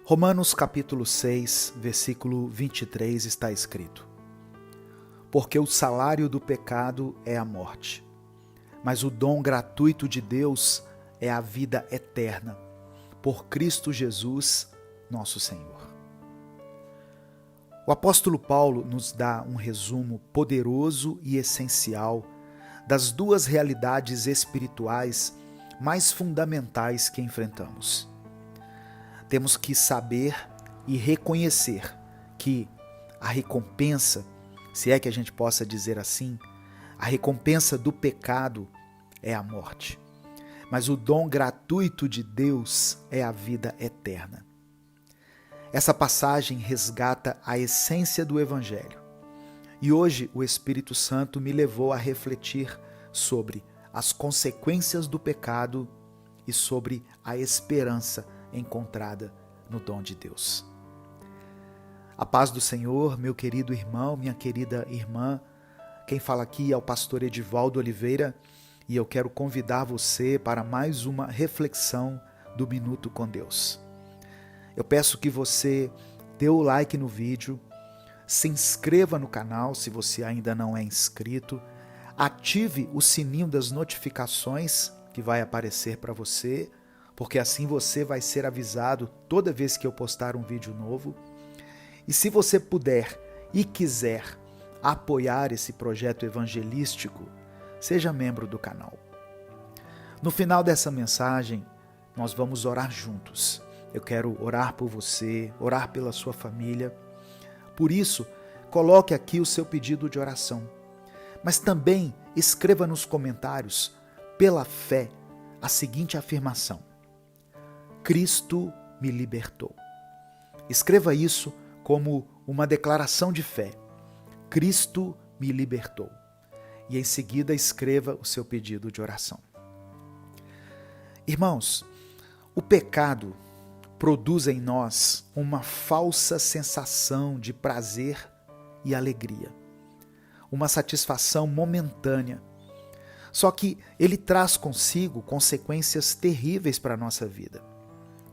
Romanos capítulo 6, versículo 23 está escrito: Porque o salário do pecado é a morte, mas o dom gratuito de Deus é a vida eterna, por Cristo Jesus, nosso Senhor. O apóstolo Paulo nos dá um resumo poderoso e essencial das duas realidades espirituais mais fundamentais que enfrentamos. Temos que saber e reconhecer que a recompensa, se é que a gente possa dizer assim, a recompensa do pecado é a morte, mas o dom gratuito de Deus é a vida eterna. Essa passagem resgata a essência do Evangelho. E hoje o Espírito Santo me levou a refletir sobre as consequências do pecado e sobre a esperança encontrada no dom de Deus. A paz do Senhor, meu querido irmão, minha querida irmã. Quem fala aqui é o pastor Edivaldo Oliveira e eu quero convidar você para mais uma reflexão do Minuto com Deus. Eu peço que você dê o like no vídeo, se inscreva no canal se você ainda não é inscrito, ative o sininho das notificações que vai aparecer para você, porque assim você vai ser avisado toda vez que eu postar um vídeo novo. E se você puder e quiser apoiar esse projeto evangelístico, seja membro do canal. No final dessa mensagem, nós vamos orar juntos. Eu quero orar por você, orar pela sua família. Por isso, coloque aqui o seu pedido de oração. Mas também escreva nos comentários, pela fé, a seguinte afirmação: Cristo me libertou. Escreva isso como uma declaração de fé. Cristo me libertou. E em seguida escreva o seu pedido de oração. Irmãos, o pecado produz em nós uma falsa sensação de prazer e alegria, uma satisfação momentânea. Só que ele traz consigo consequências terríveis para a nossa vida.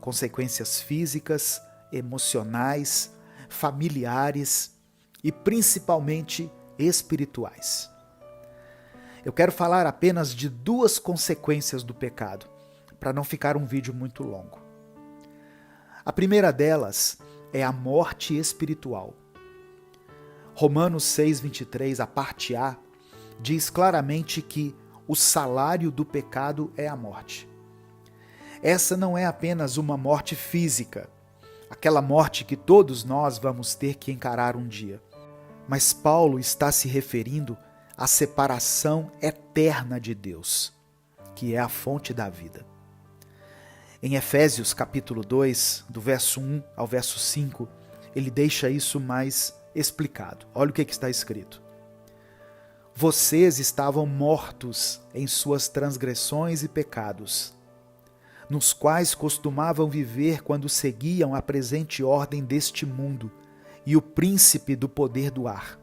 Consequências físicas, emocionais, familiares e principalmente espirituais. Eu quero falar apenas de duas consequências do pecado, para não ficar um vídeo muito longo. A primeira delas é a morte espiritual. Romanos 6:23, a parte A, diz claramente que o salário do pecado é a morte. Essa não é apenas uma morte física, aquela morte que todos nós vamos ter que encarar um dia. Mas Paulo está se referindo à separação eterna de Deus, que é a fonte da vida. Em Efésios capítulo 2, do verso 1 ao verso 5, ele deixa isso mais explicado. Olha o que está escrito. Vocês estavam mortos em suas transgressões e pecados, nos quais costumavam viver quando seguiam a presente ordem deste mundo e o príncipe do poder do ar,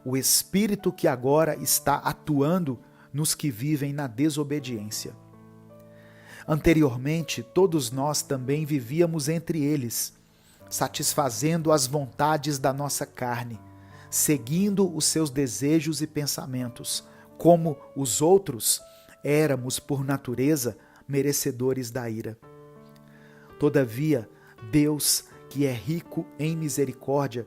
o espírito que agora está atuando nos que vivem na desobediência. Anteriormente, todos nós também vivíamos entre eles, satisfazendo as vontades da nossa carne, seguindo os seus desejos e pensamentos. Como os outros, éramos, por natureza, merecedores da ira. Todavia, Deus, que é rico em misericórdia,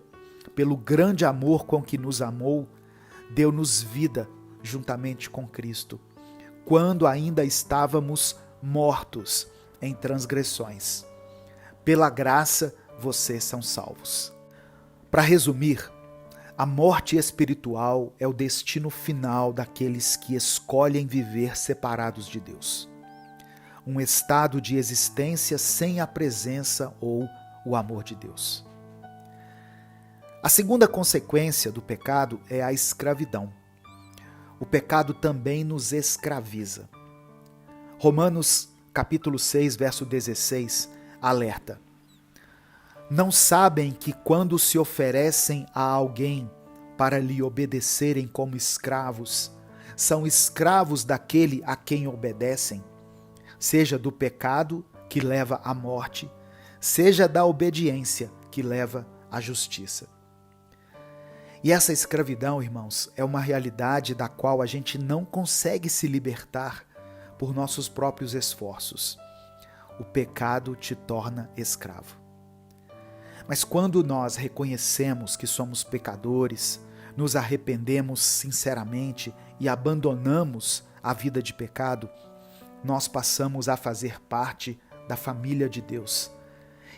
pelo grande amor com que nos amou, deu-nos vida juntamente com Cristo, quando ainda estávamos mortos em transgressões. Pela graça, vocês são salvos. Para resumir, a morte espiritual é o destino final daqueles que escolhem viver separados de Deus. Um estado de existência sem a presença ou o amor de Deus. A segunda consequência do pecado é a escravidão. O pecado também nos escraviza. Romanos capítulo 6, verso 16, alerta. Não sabem que quando se oferecem a alguém para lhe obedecerem como escravos, são escravos daquele a quem obedecem, seja do pecado que leva à morte, seja da obediência que leva à justiça. E essa escravidão, irmãos, é uma realidade da qual a gente não consegue se libertar por nossos próprios esforços. O pecado te torna escravo. Mas quando nós reconhecemos que somos pecadores, nos arrependemos sinceramente e abandonamos a vida de pecado, nós passamos a fazer parte da família de Deus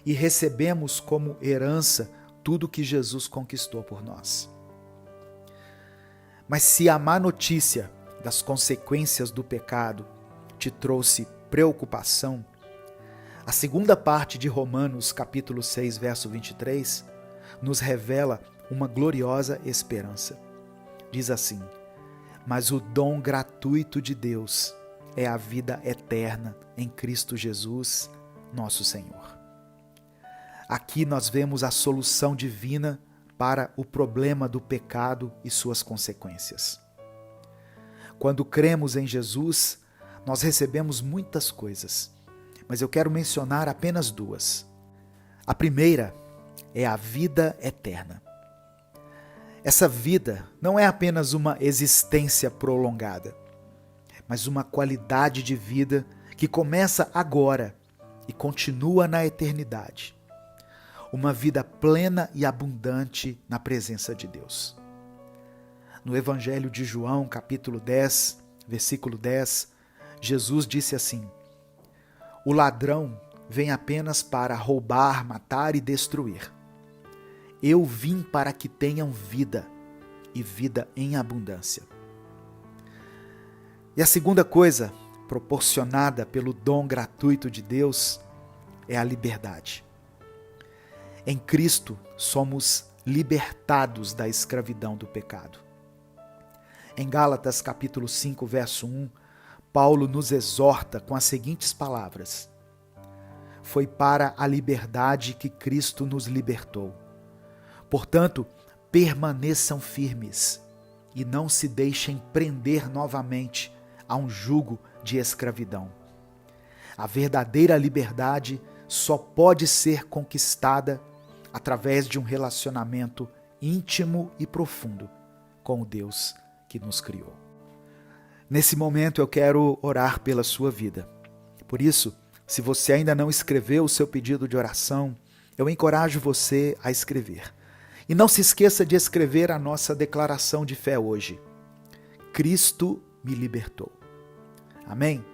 e recebemos como herança tudo que Jesus conquistou por nós. Mas se a má notícia das consequências do pecado te trouxe preocupação, a segunda parte de Romanos, capítulo 6, verso 23, nos revela uma gloriosa esperança. Diz assim: mas o dom gratuito de Deus é a vida eterna em Cristo Jesus, nosso Senhor. Aqui nós vemos a solução divina para o problema do pecado e suas consequências. Quando cremos em Jesus, nós recebemos muitas coisas, mas eu quero mencionar apenas duas. A primeira é a vida eterna. Essa vida não é apenas uma existência prolongada, mas uma qualidade de vida que começa agora e continua na eternidade. Uma vida plena e abundante na presença de Deus. No Evangelho de João, capítulo 10, versículo 10, Jesus disse assim: o ladrão vem apenas para roubar, matar e destruir. Eu vim para que tenham vida, e vida em abundância. E a segunda coisa, proporcionada pelo dom gratuito de Deus, é a liberdade. Em Cristo, somos libertados da escravidão do pecado. Em Gálatas, capítulo 5, verso 1, Paulo nos exorta com as seguintes palavras: foi para a liberdade que Cristo nos libertou. Portanto, permaneçam firmes e não se deixem prender novamente a um jugo de escravidão. A verdadeira liberdade só pode ser conquistada através de um relacionamento íntimo e profundo com o Deus que nos criou. Nesse momento eu quero orar pela sua vida. Por isso, se você ainda não escreveu o seu pedido de oração, eu encorajo você a escrever. E não se esqueça de escrever a nossa declaração de fé hoje. Cristo me libertou. Amém?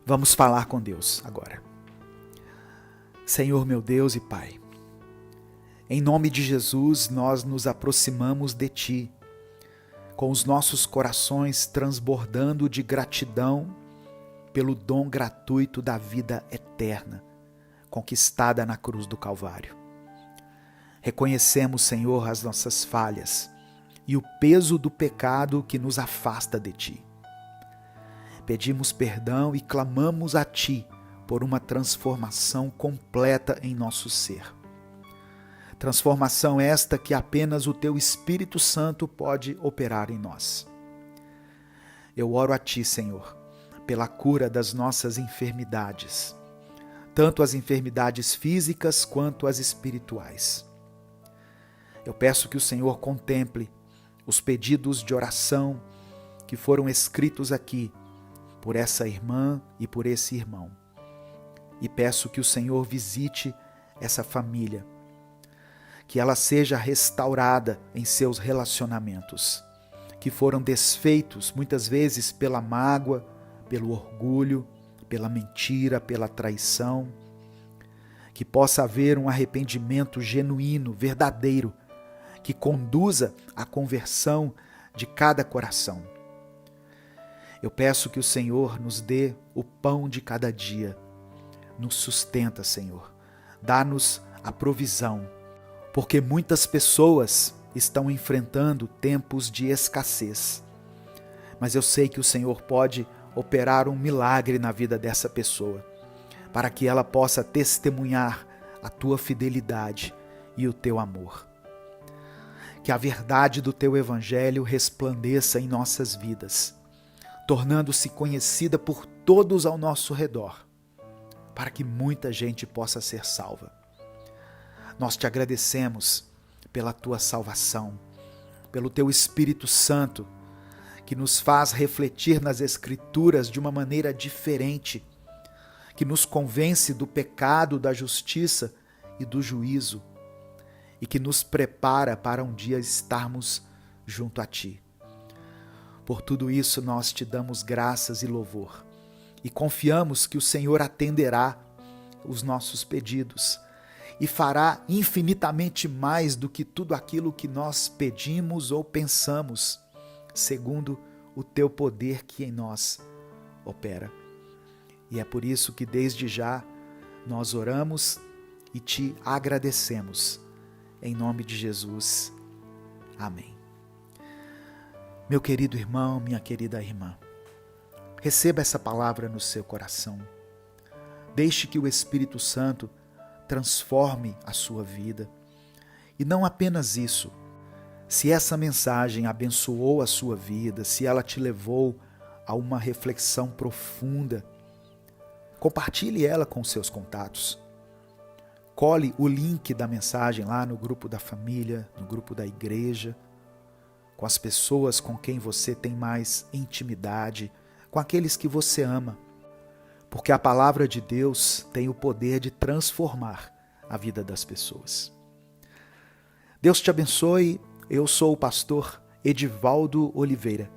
Vamos falar com Deus agora. Senhor meu Deus e Pai, em nome de Jesus nós nos aproximamos de Ti, com os nossos corações transbordando de gratidão pelo dom gratuito da vida eterna, conquistada na cruz do Calvário. Reconhecemos, Senhor, as nossas falhas e o peso do pecado que nos afasta de Ti. Pedimos perdão e clamamos a Ti por uma transformação completa em nosso ser. Transformação esta que apenas o Teu Espírito Santo pode operar em nós. Eu oro a Ti, Senhor, pela cura das nossas enfermidades, tanto as enfermidades físicas quanto as espirituais. Eu peço que o Senhor contemple os pedidos de oração que foram escritos aqui por essa irmã e por esse irmão. E peço que o Senhor visite essa família, que ela seja restaurada em seus relacionamentos, que foram desfeitos muitas vezes pela mágoa, pelo orgulho, pela mentira, pela traição. Que possa haver um arrependimento genuíno, verdadeiro, que conduza à conversão de cada coração. Eu peço que o Senhor nos dê o pão de cada dia. Nos sustenta, Senhor. Dá-nos a provisão, porque muitas pessoas estão enfrentando tempos de escassez. Mas eu sei que o Senhor pode operar um milagre na vida dessa pessoa, para que ela possa testemunhar a Tua fidelidade e o Teu amor. Que a verdade do Teu Evangelho resplandeça em nossas vidas, tornando-se conhecida por todos ao nosso redor. para que muita gente possa ser salva. Nós te agradecemos pela tua salvação, pelo teu Espírito Santo, que nos faz refletir nas Escrituras de uma maneira diferente, que nos convence do pecado, da justiça e do juízo, e que nos prepara para um dia estarmos junto a Ti. Por tudo isso nós te damos graças e louvor, e confiamos que o Senhor atenderá os nossos pedidos e fará infinitamente mais do que tudo aquilo que nós pedimos ou pensamos, segundo o teu poder que em nós opera. E é por isso que desde já nós oramos e te agradecemos. Em nome de Jesus. Amém. Meu querido irmão, minha querida irmã, receba essa palavra no seu coração. Deixe que o Espírito Santo transforme a sua vida. E não apenas isso. Se essa mensagem abençoou a sua vida, se ela te levou a uma reflexão profunda, compartilhe ela com seus contatos. Cole o link da mensagem lá no grupo da família, no grupo da igreja, com as pessoas com quem você tem mais intimidade, com aqueles que você ama. Porque a palavra de Deus tem o poder de transformar a vida das pessoas. Deus te abençoe. Eu sou o pastor Edivaldo Oliveira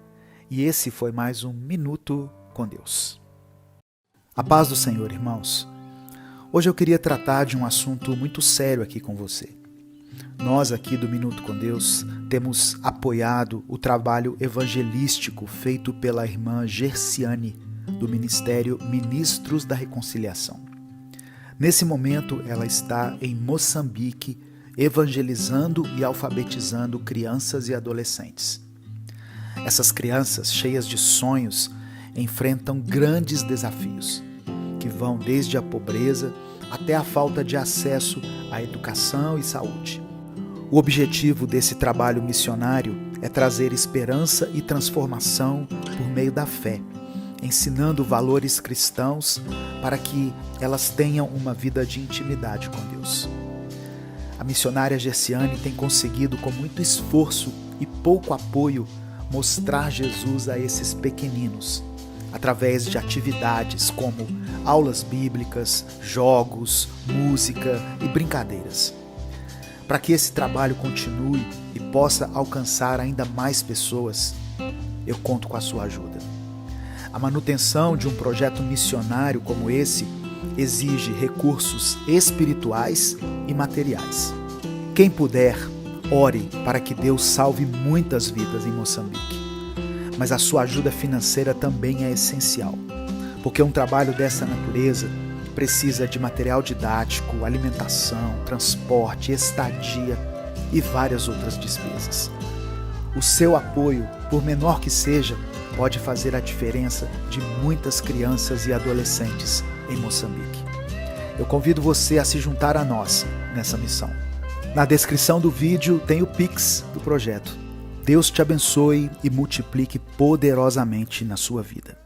e esse foi mais um Minuto com Deus. A paz do Senhor, irmãos. Hoje eu queria tratar de um assunto muito sério aqui com você. Nós aqui do Minuto com Deus temos apoiado o trabalho evangelístico feito pela irmã Gerciane, do Ministério Ministros da Reconciliação. Nesse momento ela está em Moçambique, evangelizando e alfabetizando crianças e adolescentes. Essas crianças, cheias de sonhos, enfrentam grandes desafios, que vão desde a pobreza até a falta de acesso à educação e saúde. O objetivo desse trabalho missionário é trazer esperança e transformação por meio da fé, ensinando valores cristãos para que elas tenham uma vida de intimidade com Deus. A missionária Gerciane tem conseguido, com muito esforço e pouco apoio, mostrar Jesus a esses pequeninos, através de atividades como aulas bíblicas, jogos, música e brincadeiras. Para que esse trabalho continue e possa alcançar ainda mais pessoas, eu conto com a sua ajuda. A manutenção de um projeto missionário como esse exige recursos espirituais e materiais. Quem puder, ore para que Deus salve muitas vidas em Moçambique. Mas a sua ajuda financeira também é essencial, porque um trabalho dessa natureza precisa de material didático, alimentação, transporte, estadia e várias outras despesas. O seu apoio, por menor que seja, pode fazer a diferença de muitas crianças e adolescentes em Moçambique. Eu convido você a se juntar a nós nessa missão. Na descrição do vídeo tem o Pix do projeto. Deus te abençoe e multiplique poderosamente na sua vida.